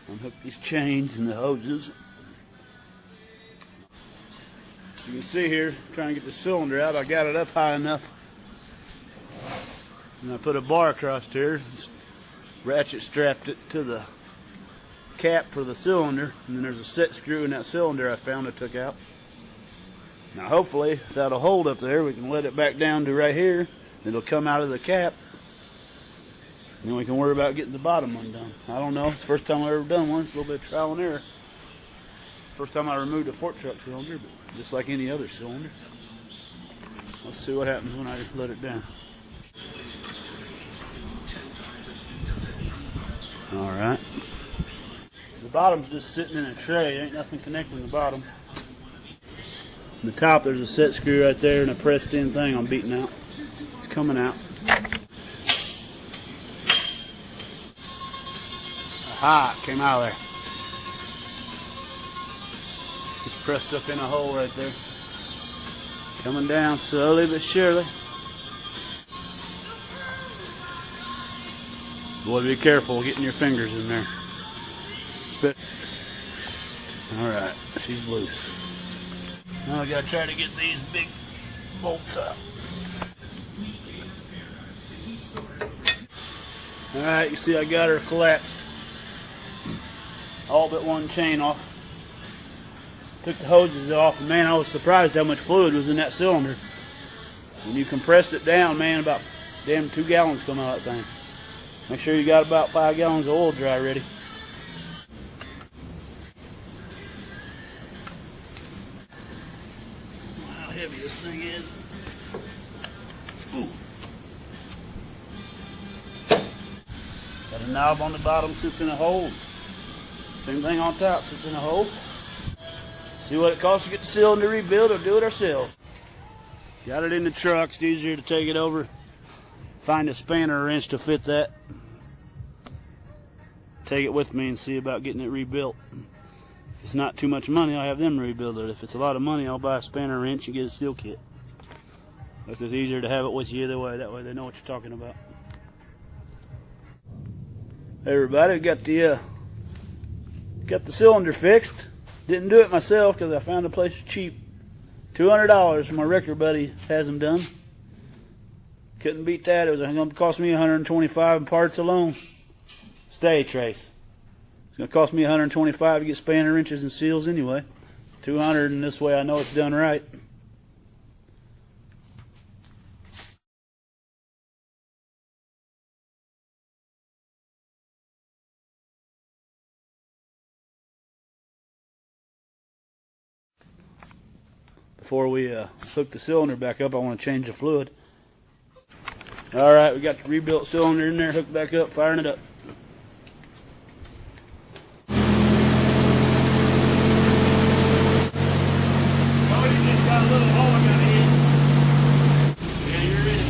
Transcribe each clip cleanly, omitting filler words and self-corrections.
Unhook these chains and the hoses. You can see here, trying to get the cylinder out, I got it up high enough. And I put a bar across here, ratchet strapped it to the cap for the cylinder, and then there's a set screw in that cylinder I found I took out. Now hopefully, if that'll hold up there, we can let it back down to right here. It'll come out of the cap, and then we can worry about getting the bottom undone. I don't know, it's the first time I've ever done one. It's a little bit of trial and error. First time I removed a fork truck cylinder, but just like any other cylinder. Let's see what happens when I let it down. Alright. The bottom's just sitting in a tray. Ain't nothing connecting the bottom. On the top there's a set screw right there and a pressed in thing I'm beating out. It's coming out. Aha, it came out of there. Just pressed up in a hole right there. Coming down slowly but surely. Boy, be careful getting your fingers in there. Alright, she's loose. Now I gotta try to get these big bolts out. Alright, you see I got her collapsed. All but one chain off. Took the hoses off, and man, I was surprised how much fluid was in that cylinder. When you compress it down, man, about damn 2 gallons come out of that thing. Make sure you got about 5 gallons of oil dry ready. How heavy this thing is. Ooh. Got a knob on the bottom, sits in a hole. Same thing on top, sits in a hole. See what it costs to get the cylinder rebuilt, or do it ourselves. Got it in the truck, it's easier to take it over. Find a spanner or wrench to fit that. Take it with me and see about getting it rebuilt. If it's not too much money, I'll have them rebuild it. If it's a lot of money, I'll buy a spanner wrench and get a steel kit. It's just easier to have it with you either way. That way they know what you're talking about. Hey everybody, got the cylinder fixed. Didn't do it myself because I found a place cheap. $200 my wrecker buddy has them done. Couldn't beat that. It was going to cost me $125 in parts alone. Stay trace. It's going to cost me $125 to get spanner wrenches and seals anyway. $200, and this way I know it's done right. Before we hook the cylinder back up, I want to change the fluid. Alright, we got the rebuilt cylinder in there, hooked back up, firing it up. Got a little hole in the end. Yeah, you're in it.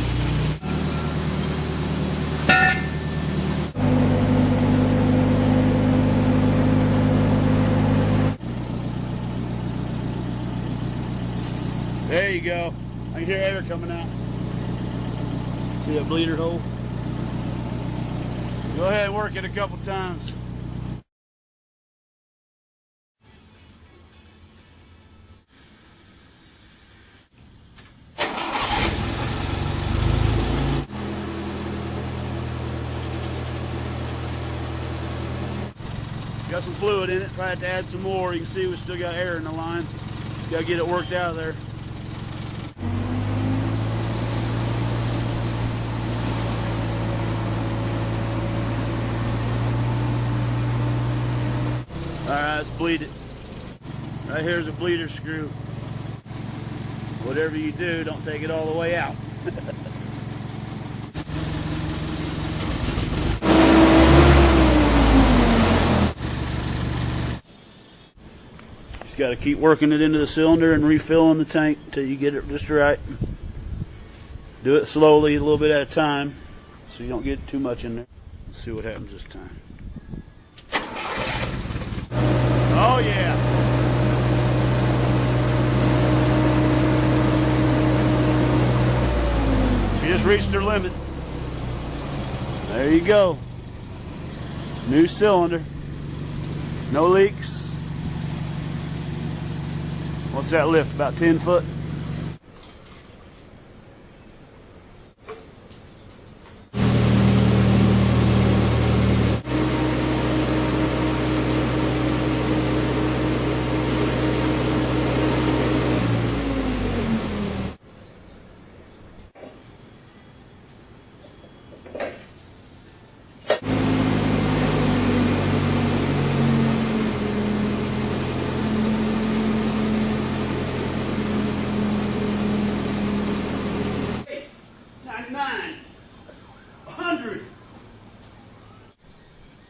There you go. I can hear air coming out. See that bleeder hole? Go ahead and work it a couple times. Got some fluid in it. If I had to add some more, you can see we still got air in the line. Got to get it worked out of there. Alright, let's bleed it. Right here's a bleeder screw. Whatever you do, don't take it all the way out. Just got to keep working it into the cylinder and refilling the tank until you get it just right. Do it slowly, a little bit at a time, so you don't get too much in there. Let's see what happens this time. Oh yeah. She just reached her limit. There you go. New cylinder. No leaks. What's that lift? About 10 foot?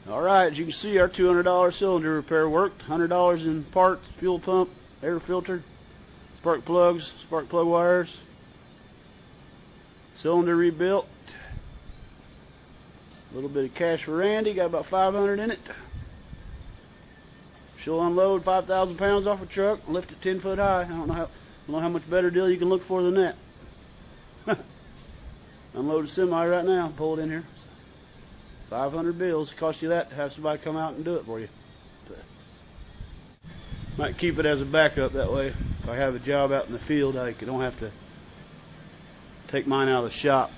Alright, as you can see, our $200 cylinder repair worked. $100 in parts, fuel pump, air filter, spark plugs, spark plug wires. Cylinder rebuilt. A little bit of cash for Randy, got about 500 in it. She'll unload 5,000 pounds off a truck and lift it 10 foot high. I don't know how much better deal you can look for than that. Unload a semi right now, pull it in here. 500 bills, cost you that to have somebody come out and do it for you. Might keep it as a backup, that way if I have a job out in the field I don't have to take mine out of the shop.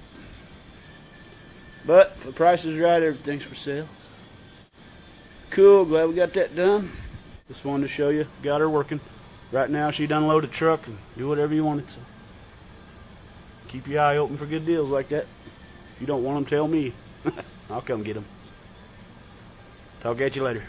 But if the price is right, everything's for sale. Cool, glad we got that done. Just wanted to show you, got her working. Right now she'd unload a truck and do whatever you wanted. So keep your eye open for good deals like that. If you don't want them, tell me. I'll come get them. Talk at you later.